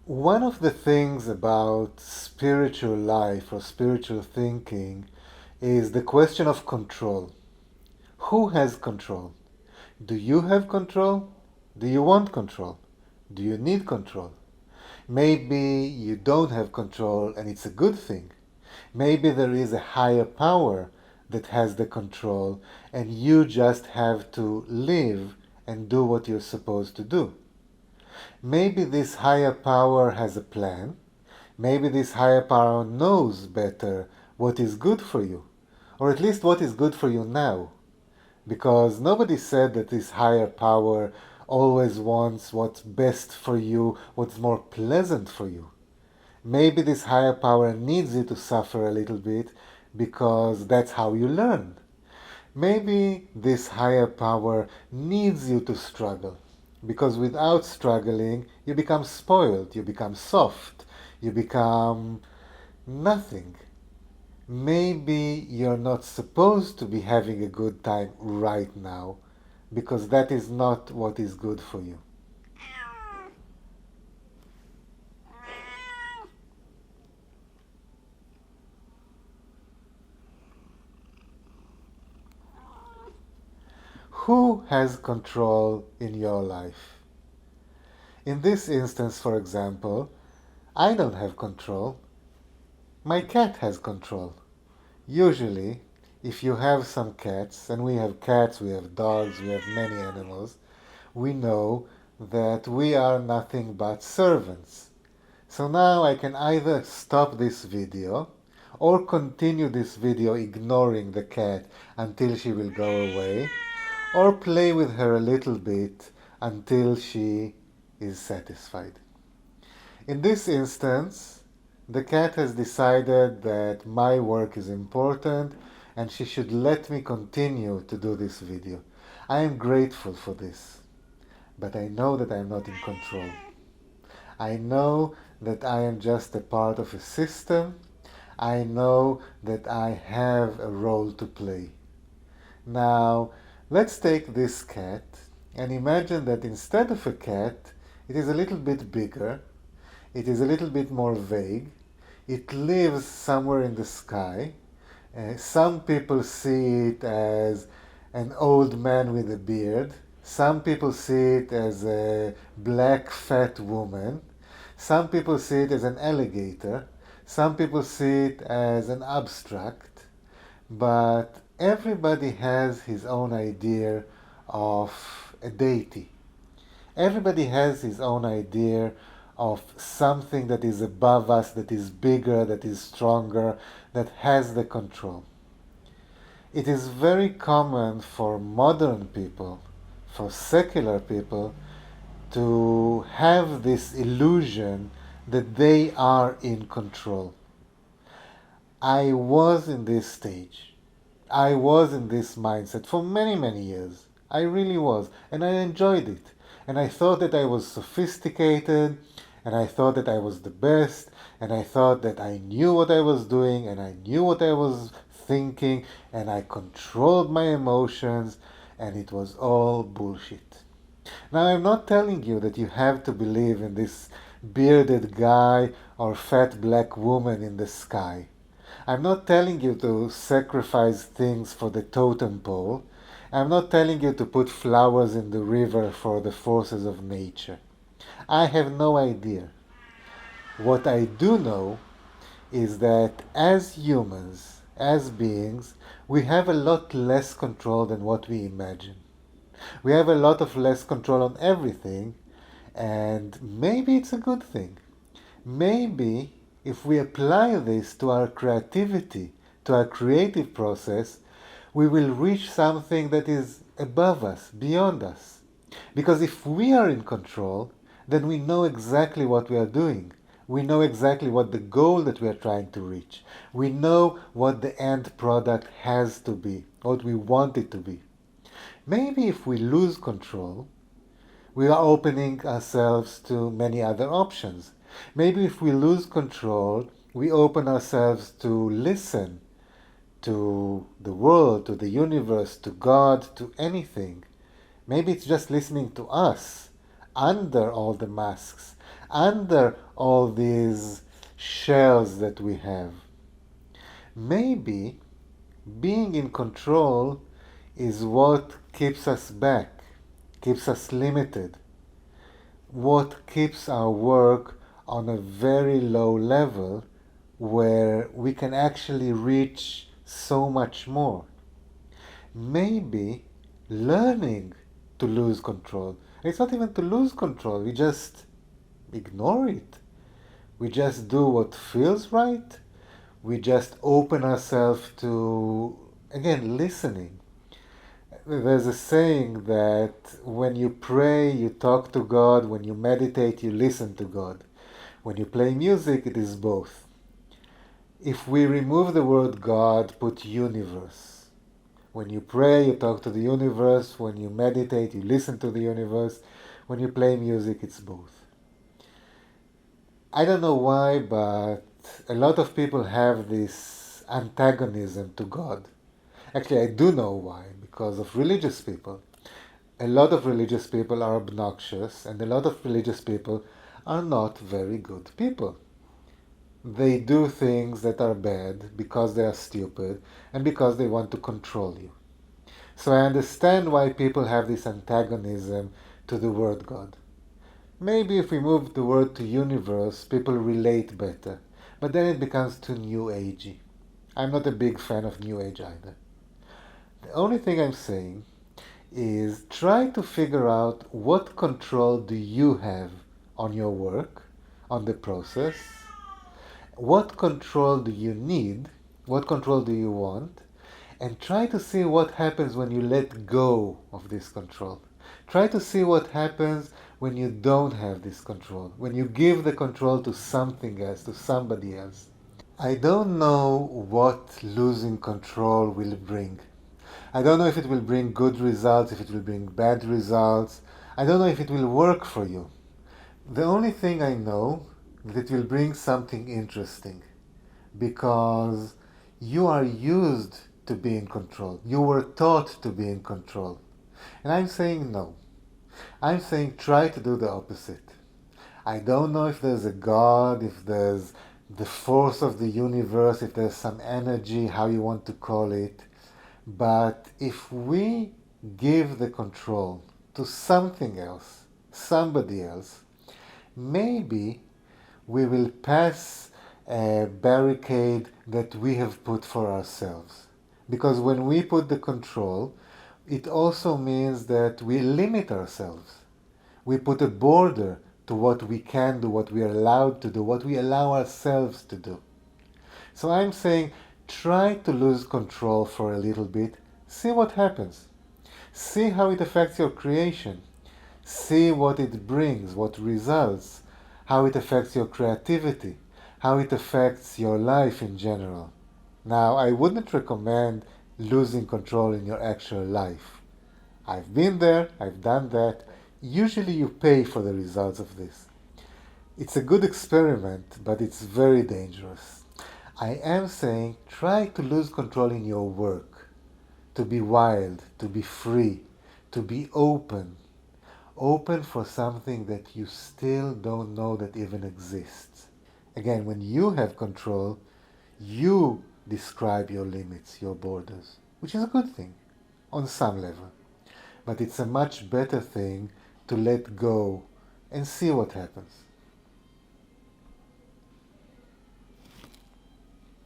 One of the things about spiritual life or spiritual thinking is the question of control. Who has control? Do you have control? Do you want control? Do you need control? Maybe you don't have control and it's a good thing. Maybe there is a higher power that has the control and you just have to live and do what you're supposed to do. Maybe this higher power has a plan. Maybe this higher power knows better what is good for you, or at least what is good for you now. Because nobody said that this higher power always wants what's best for you, what's more pleasant for you. Maybe this higher power needs you to suffer a little bit because that's how you learn. Maybe this higher power needs you to struggle because without struggling, you become spoiled, you become soft, you become nothing. Maybe you're not supposed to be having a good time right now because that is not what is good for you. Who has control in your life? In this instance, for example, I don't have control. My cat has control. Usually, if you have some cats, and we have cats, we have dogs, we have many animals, we know that we are nothing but servants. So now I can either stop this video or continue this video ignoring the cat until she will go away, or play with her a little bit until she is satisfied. In this instance, the cat has decided that my work is important and she should let me continue to do this video. I am grateful for this, but I know that I am not in control. I know that I am just a part of a system. I know that I have a role to play. Now, let's take this cat and imagine that instead of a cat, it is a little bit bigger, it is a little bit more vague, it lives somewhere in the sky. Some people see it as an old man with a beard. Some people see it as a black fat woman. Some people see it as an alligator. Some people see it as an abstract. But everybody has his own idea of a deity. Everybody has his own idea of something that is above us, that is bigger, that is stronger, that has the control. It is very common for modern people, for secular people, to have this illusion that they are in control. I was in this stage. I was in this mindset for many, many years. I really was. And I enjoyed it. And I thought that I was sophisticated. And I thought that I was the best. And I thought that I knew what I was doing. And I knew what I was thinking. And I controlled my emotions. And it was all bullshit. Now, I'm not telling you that you have to believe in this bearded guy or fat black woman in the sky. I'm not telling you to sacrifice things for the totem pole. I'm not telling you to put flowers in the river for the forces of nature. I have no idea. What I do know is that as humans, as beings, we have a lot less control than what we imagine. We have a lot of less control on everything, and maybe it's a good thing. Maybe if we apply this to our creativity, to our creative process, we will reach something that is above us, beyond us. Because if we are in control, then we know exactly what we are doing. We know exactly what the goal that we are trying to reach. We know what the end product has to be, what we want it to be. Maybe if we lose control, we are opening ourselves to many other options. Maybe if we lose control, we open ourselves to listen to the world, to the universe, to God, to anything. Maybe it's just listening to us under all the masks, under all these shells that we have. Maybe being in control is what keeps us back, keeps us limited, what keeps our work on a very low level where we can actually reach so much more. Maybe learning to lose control. It's not even to lose control, we just ignore it. We just do what feels right. We just open ourselves to, again, listening. There's a saying that when you pray, you talk to God. When you meditate, you listen to God. When you play music, it is both. If we remove the word God, put universe. When you pray, you talk to the universe. When you meditate, you listen to the universe. When you play music, it's both. I don't know why, but a lot of people have this antagonism to God. Actually, I do know why, because of religious people. A lot of religious people are obnoxious, and a lot of religious people are not very good people. They do things that are bad because they are stupid and because they want to control you. So I understand why people have this antagonism to the word God. Maybe if we move the word to universe, people relate better. But then it becomes too new agey. I'm not a big fan of new age either. The only thing I'm saying is try to figure out what control do you have on your work, on the process, what control do you need, what control do you want, and try to see what happens when you let go of this control. Try to see what happens when you don't have this control, when you give the control to something else, to somebody else. I don't know what losing control will bring. I don't know if it will bring good results, if it will bring bad results. I don't know if it will work for you. The only thing I know is that it will bring something interesting because you are used to be in control. You were taught to be in control. And I'm saying no. I'm saying try to do the opposite. I don't know if there's a God, if there's the force of the universe, if there's some energy, how you want to call it. But if we give the control to something else, somebody else, maybe we will pass a barricade that we have put for ourselves. Because when we put the control, it also means that we limit ourselves. We put a border to what we can do, what we are allowed to do, what we allow ourselves to do. So I'm saying try to lose control for a little bit, see what happens. See how it affects your creation. See what it brings, what results, how it affects your creativity, how it affects your life in general. Now, I wouldn't recommend losing control in your actual life. I've been there, I've done that. Usually you pay for the results of this. It's a good experiment, but it's very dangerous. I am saying try to lose control in your work, to be wild, to be free, to be open. Open for something that you still don't know that even exists. Again, when you have control, you describe your limits, your borders, which is a good thing on some level. But it's a much better thing to let go and see what happens.